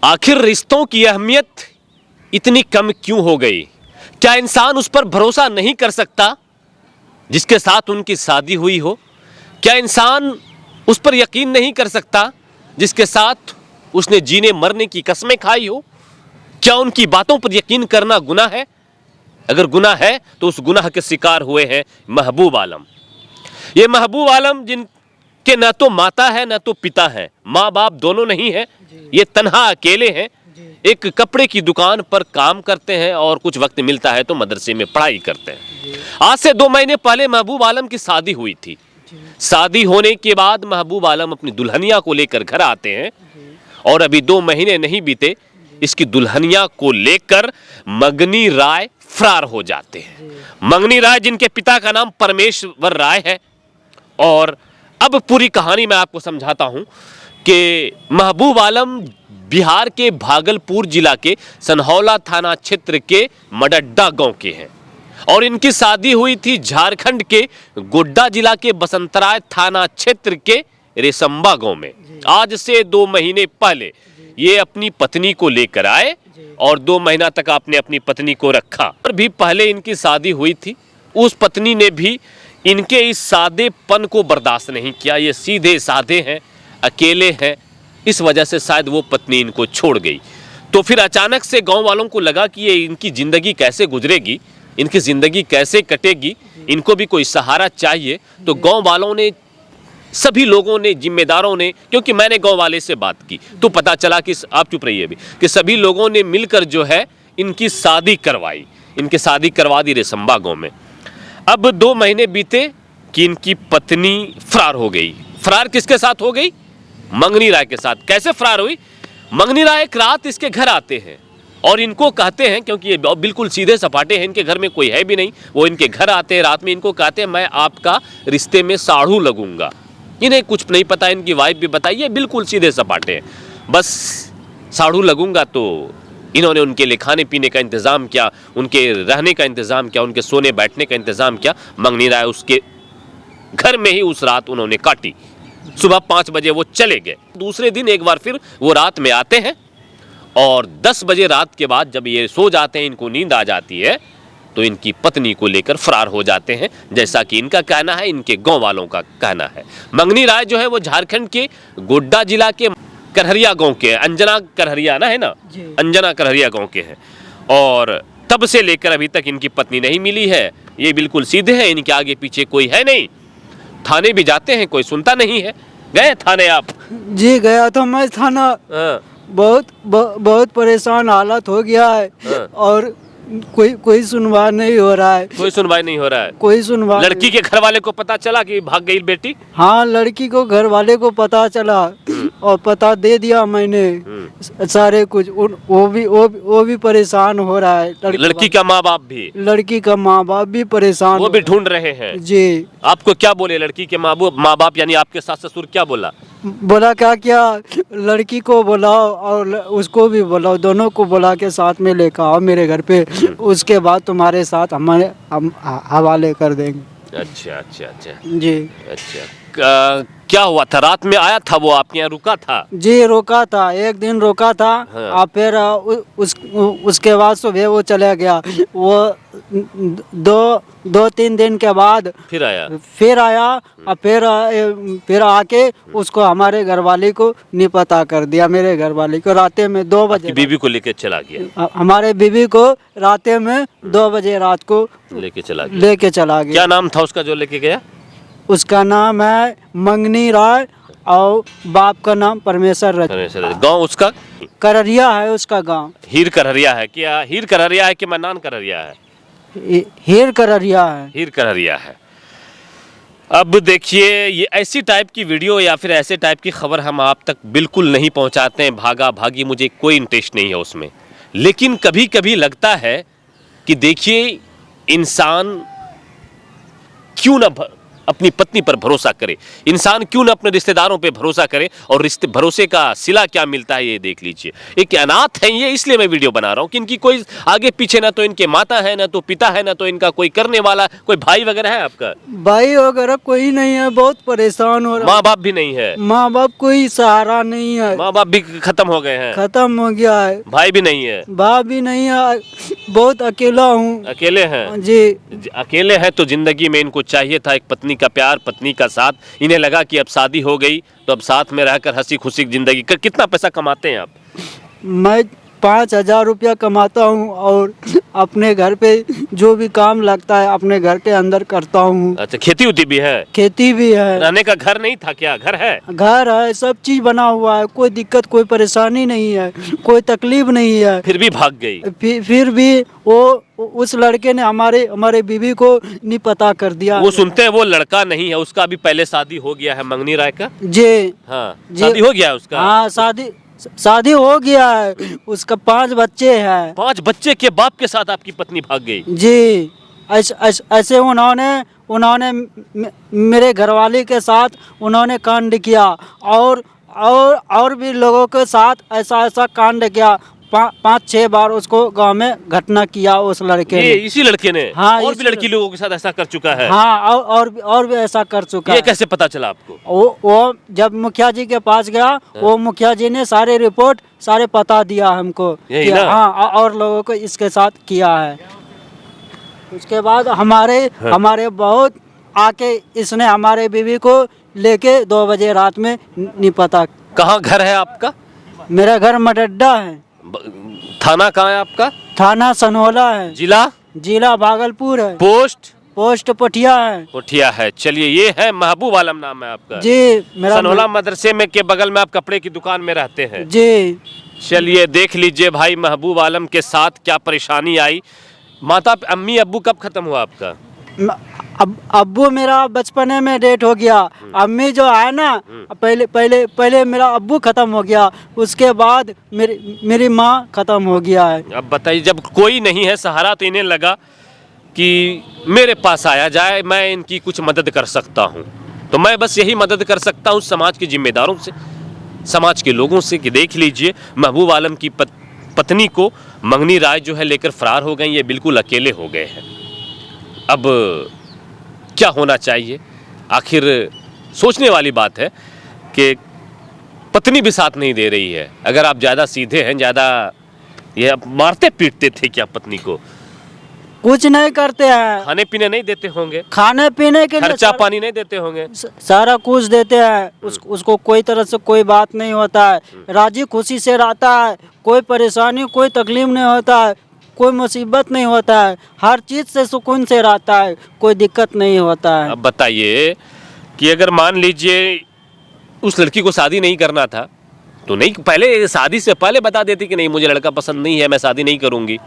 आखिर रिश्तों की अहमियत इतनी कम क्यों हो गई? क्या इंसान उस पर भरोसा नहीं कर सकता जिसके साथ उनकी शादी हुई हो? क्या इंसान उस पर यकीन नहीं कर सकता जिसके साथ उसने जीने मरने की कसमें खाई हो? क्या उनकी बातों पर यकीन करना गुनाह है? अगर गुनाह है तो उस गुनाह के शिकार हुए हैं महबूब आलम। ये महबूब आलम जिनके न तो माता है न तो पिता है, माँ बाप दोनों नहीं है, ये तन्हा अकेले हैं। एक कपड़े की दुकान पर काम करते हैं और कुछ वक्त मिलता है तो मदरसे में पढ़ाई करते हैं। आज से 2 महीने पहले महबूब आलम की शादी हुई थी। शादी होने के बाद महबूब आलम अपनी दुल्हनिया को लेकर घर आते हैं और अभी 2 महीने नहीं बीते इसकी दुल्हनिया को लेकर मंगनी राय फरार हो जाते हैं। मंगनी राय जिनके पिता का नाम परमेश्वर राय है। और अब पूरी कहानी मैं आपको समझाता हूं कि महबूब आलम बिहार के भागलपुर जिला के सनहौला थाना क्षेत्र के मडड्डा गांव के हैं और इनकी शादी हुई थी झारखंड के गोड्डा जिला के बसंतराय थाना क्षेत्र के रेशम्बा गांव में। आज से 2 महीने पहले ये अपनी पत्नी को लेकर आए और 2 महीना तक आपने अपनी पत्नी को रखा। और भी पहले इनकी शादी हुई थी, उस पत्नी ने भी इनके इस सादेपन को बर्दाश्त नहीं किया। ये सीधे साधे हैं, अकेले हैं, इस वजह से शायद वो पत्नी इनको छोड़ गई। तो फिर अचानक से गांव वालों को लगा कि ये इनकी ज़िंदगी कैसे गुजरेगी, इनकी ज़िंदगी कैसे कटेगी, इनको भी कोई सहारा चाहिए। तो गांव वालों ने, सभी लोगों ने, जिम्मेदारों ने, क्योंकि मैंने गांव वाले से बात की तो पता चला कि आप चुप रहिए अभी, कि सभी लोगों ने मिलकर जो है इनकी शादी करवाई। इनकी शादी करवा दी रेशम्बा गांव में। अब 2 महीने बीते कि इनकी पत्नी फरार हो गई। फरार किसके साथ हो गई? मंगनी राय के साथ। कैसे फरार हुई? मंगनी राय एक रात इसके घर आते हैं और इनको कहते हैं, क्योंकि ये बिल्कुल सीधे सपाटे हैं, इनके घर में कोई है भी नहीं, वो इनके घर आते हैं रात में, इनको कहते हैं मैं आपका रिश्ते में साढ़ू लगूंगा। इन्हें कुछ नहीं पता, इनकी वाइफ भी बताइए, बिल्कुल सीधे सपाटे हैं, बस साढ़ू लगूंगा। तो इन्होंने उनके लिए खाने पीने का इंतज़ाम किया, उनके रहने का इंतज़ाम किया, उनके सोने बैठने का इंतज़ाम किया। मंगनी राय उसके घर में ही उस रात उन्होंने काटी। सुबह 5 बजे वो चले गए। दूसरे दिन एक बार फिर वो रात में आते हैं और 10 बजे रात के बाद जब ये सो जाते हैं, इनको नींद आ जाती है, तो इनकी पत्नी को लेकर फरार हो जाते हैं, जैसा कि इनका कहना है, इनके गांव वालों का कहना है। मंगनी राय जो है वो झारखंड के गोड्डा जिला के करहरिया गांव के, अंजना करहरिया ना है ना, अंजना करहरिया गांव के हैं। और तब से लेकर अभी तक इनकी पत्नी नहीं मिली है। ये बिल्कुल सीधे हैं, इनके आगे पीछे कोई है नहीं। थाने भी जाते हैं, कोई सुनता नहीं है। गए थाने आप? जी गया था मैं थाना। बहुत परेशान हालत हो गया है और कोई सुनवाई नहीं हो रहा है। कोई सुनवाई नहीं हो रहा है? कोई सुनवाई। लड़की के घर वाले को पता चला कि भाग गई बेटी? हाँ, लड़की को घर वाले को पता चला और पता दे दिया मैंने सारे कुछ। वो भी परेशान हो रहा है। लड़की का माँ बाप भी? लड़की का माँ बाप भी परेशान, वो भी ढूंढ रहे हैं। जी। आपको क्या बोले लड़की के माँ बाप, यानी आपके सास ससुर क्या बोला? बोला क्या लड़की को बुलाओ और उसको भी बुलाओ, दोनों को बुला के साथ में लेकर आओ मेरे घर पे, उसके बाद तुम्हारे साथ हम हवाले कर देंगे। अच्छा जी। अच्छा, क्या हुआ था? रात में आया था वो आपके यहाँ, रुका था? जी रुका था, एक दिन रुका था। हाँ। और फिर उसके बाद सुबह वो चला गया। वो 2-3 दिन के बाद फिर आया और फिर आके उसको हमारे घर वाले को नहीं कर दिया। मेरे घर वाले को रात में 2 बजे बीवी को लेके चला गया। हमारे बीवी को रात में 2 बजे रात को लेके चला गया। क्या नाम था उसका जो लेके गया? उसका नाम है मंगनी राय और बाप का नाम परमेश्वर राय। गांव उसका करहरिया है, उसका गांव हीर करहरिया है। क्या हीर करहरिया है कि मन्नान करहरिया है? हीर करहरिया है। हीर करहरिया है। अब देखिए, ये ऐसी टाइप की वीडियो या फिर ऐसे टाइप की खबर हम आप तक बिल्कुल नहीं पहुंचाते हैं। भागा भागी मुझे कोई इंटरेस्ट नहीं है उसमें, लेकिन कभी कभी लगता है कि देखिए इंसान क्यों ना अपनी पत्नी पर भरोसा करे। इंसान क्यों ना अपने रिश्तेदारों पे भरोसा करे, और रिश्ते भरोसे का सिला क्या मिलता है ये देख लीजिए। एक अनाथ है ये, इसलिए मैं वीडियो बना रहा हूँ कि इनकी कोई आगे पीछे ना तो इनके माता है, ना तो पिता है, ना तो इनका कोई करने वाला, कोई भाई वगैरह है आपका? भाई वगैरह कोई नहीं है, बहुत परेशान हो रहा। माँ बाप भी नहीं है? माँ बाप कोई सहारा नहीं है, माँ बाप भी खत्म हो गए हैं? खत्म हो गया है। भाई भी नहीं है? बाप भी नहीं है, बहुत अकेला हूँ अकेले हैं? जी। अकेले हैं तो जिंदगी में इनको चाहिए था एक पत्नी का प्यार, पत्नी का साथ। इन्हें लगा कि अब शादी हो गई तो अब साथ में रहकर हंसी खुशी जिंदगी। कितना पैसा कमाते हैं आप? मैं 5,000 रुपया कमाता हूँ और अपने घर पे जो भी काम लगता है अपने घर के अंदर करता हूँ। अच्छा, खेती उती भी है? खेती भी है। रहने का घर नहीं था क्या? घर है? घर है, सब चीज बना हुआ है, कोई दिक्कत कोई परेशानी नहीं है, कोई तकलीफ नहीं है। फिर भी भाग गई? फिर भी वो उस लड़के ने हमारे बीवी को नहीं पता कर दिया। वो सुनते हैं वो लड़का नहीं है, उसका अभी पहले शादी हो गया है, मंगनी राय का। जी हाँ, जी। शादी हो गया है उसका? हाँ, शादी हो गया है, उसका 5 बच्चे हैं। 5 बच्चे के बाप के साथ आपकी पत्नी भाग गई? जी, ऐसे उन्होंने मेरे घरवाले के साथ उन्होंने कांड किया, और भी लोगों के साथ ऐसा कांड किया। 5-6 बार उसको गांव में घटना किया उस लड़के ये ने। इसी लड़के ने? हाँ, और भी लड़की लोगों के साथ ऐसा कर चुका है? हाँ, और भी ऐसा कर चुका ये है। कैसे पता चला आपको? वो जब मुखिया जी के पास गया, वो मुखिया जी ने सारे रिपोर्ट सारे पता दिया हमको यही कि ना? हाँ, और लोगों को इसके साथ किया है। उसके बाद हमारे बहुत आके इसने हमारे बीवी को लेके 2 बजे रात में नहीं पता। कहाँ घर है आपका? मेरा घर मडड्डा है। थाना कहाँ है आपका? थाना सनोला है। जिला भागलपुर है। पोस्ट पटिया है। पोठिया है। चलिए, ये है महबूब आलम नाम है आपका? जी, मेरा सनोला मदरसे में के बगल में आप कपड़े की दुकान में रहते हैं? जी। चलिए देख लीजिए भाई, महबूब आलम के साथ क्या परेशानी आई। माता अम्मी अब्बू कब खत्म हुआ आपका? अब्बू मेरा बचपने में डेट हो गया। अम्मी जो है ना, पहले मेरा अब्बू खत्म हो गया, उसके बाद मेरी माँ खत्म हो गया है। अब बताइए, जब कोई नहीं है सहारा तो इन्हें लगा कि मेरे पास आया जाए, मैं इनकी कुछ मदद कर सकता हूँ। तो मैं बस यही मदद कर सकता हूँ समाज के जिम्मेदारों से, समाज के लोगों से, कि देख लीजिए महबूब आलम की पत्नी को मंगनी राय जो है लेकर फरार हो गई। ये बिल्कुल अकेले हो गए हैं। अब क्या होना चाहिए? आखिर सोचने वाली बात है कि पत्नी भी साथ नहीं दे रही है। अगर आप ज़्यादा सीधे हैं, ज़्यादा ये आप मारते पीटते थे क्या पत्नी को? कुछ नहीं करते हैं। खाने पीने नहीं देते होंगे? खाने पीने के लिए खर्चा पानी नहीं देते होंगे? सारा कुछ देते हैं। उसको कोई तरह से कोई बात नहीं होता है, राजी खुशी से रहता है, कोई परेशानी कोई तकलीफ नहीं होता है, कोई मुसीबत नहीं होता है, हर चीज़ से सुकून से रहता है, कोई दिक्कत नहीं होता है। अब बताइए कि अगर मान लीजिए उस लड़की को शादी नहीं करना था तो नहीं, पहले शादी से पहले बता देती कि नहीं मुझे लड़का पसंद नहीं है, मैं शादी नहीं करूंगी,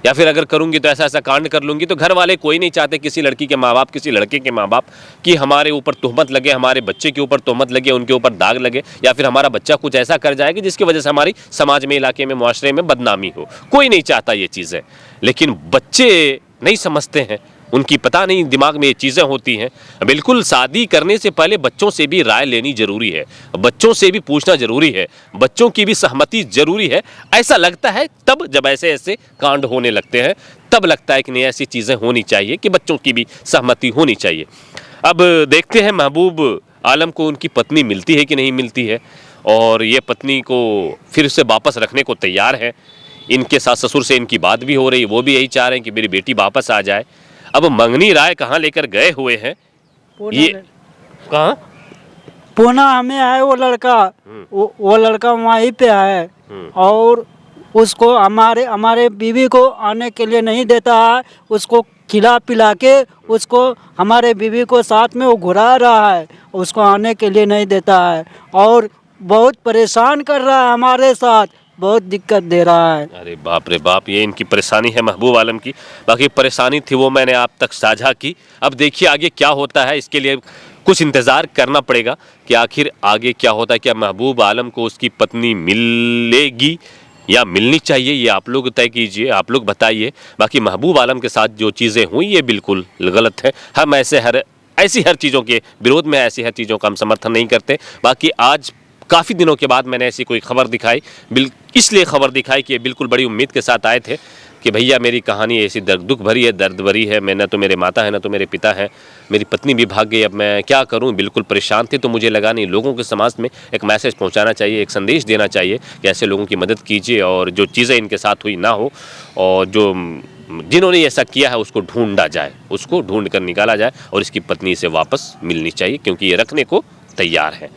या फिर अगर करूंगी तो ऐसा ऐसा कांड कर लूंगी। तो घर वाले कोई नहीं चाहते, किसी लड़की के माँ बाप, किसी लड़के के माँ बाप, कि हमारे ऊपर तोहमत लगे, हमारे बच्चे के ऊपर तोहमत लगे, उनके ऊपर दाग लगे, या फिर हमारा बच्चा कुछ ऐसा कर जाएगी जिसकी वजह से हमारी समाज में, इलाके में, मुआशरे में बदनामी हो। कोई नहीं चाहता ये चीज़ें, लेकिन बच्चे नहीं समझते हैं, उनकी पता नहीं दिमाग में ये चीज़ें होती हैं। बिल्कुल शादी करने से पहले बच्चों से भी राय लेनी जरूरी है, बच्चों से भी पूछना जरूरी है, बच्चों की भी सहमति जरूरी है। ऐसा लगता है तब जब ऐसे ऐसे कांड होने लगते हैं, तब लगता है कि नहीं ऐसी चीज़ें होनी चाहिए कि बच्चों की भी सहमति होनी चाहिए। अब देखते हैं महबूब आलम को उनकी पत्नी मिलती है कि नहीं मिलती है, और ये पत्नी को फिर से वापस रखने को तैयार है। इनके सास ससुर से इनकी बात भी हो रही है, वो भी यही चाह रहे हैं कि मेरी बेटी वापस आ जाए। अब मंगनी राय कहाँ लेकर गए हुए हैं? ये कहाँ? पूना हमें है वो लड़का, वो लड़का वहीं पे है, और उसको हमारे बीवी को आने के लिए नहीं देता है। उसको खिला पिला के उसको हमारे बीवी को साथ में वो घुरा रहा है, उसको आने के लिए नहीं देता है, और बहुत परेशान कर रहा है, हमारे साथ बहुत दिक्कत दे रहा है। अरे बाप रे बाप, ये इनकी परेशानी है महबूब आलम की। बाकी परेशानी थी वो मैंने आप तक साझा की। अब देखिए आगे क्या होता है, इसके लिए कुछ इंतज़ार करना पड़ेगा कि आखिर आगे क्या होता है। क्या महबूब आलम को उसकी पत्नी मिलेगी या मिलनी चाहिए, ये आप लोग तय कीजिए, आप लोग बताइए। बाकी महबूब आलम के साथ जो चीज़ें हुई ये बिल्कुल गलत है। हम ऐसे हर ऐसी हर चीज़ों के विरोध में, ऐसी हर चीज़ों का हम समर्थन नहीं करते। बाकी आज काफ़ी दिनों के बाद मैंने ऐसी कोई खबर दिखाई, इसलिए खबर दिखाई कि ये बिल्कुल बड़ी उम्मीद के साथ आए थे कि भैया मेरी कहानी ऐसी दुख भरी है, दर्द भरी है, मैं न तो मेरे माता है न तो मेरे पिता हैं, मेरी पत्नी भी भाग गई, अब मैं क्या करूं, बिल्कुल परेशान थे। तो मुझे लगा नहीं, लोगों के समाज में एक मैसेज पहुंचाना चाहिए, एक संदेश देना चाहिए कि ऐसे लोगों की मदद कीजिए और जो चीज़ें इनके साथ हुई ना हो, और जो जिन्होंने ऐसा किया है उसको ढूंढा जाए, उसको ढूंढ कर निकाला जाए और इसकी पत्नी से वापस मिलनी चाहिए, क्योंकि ये रखने को तैयार है।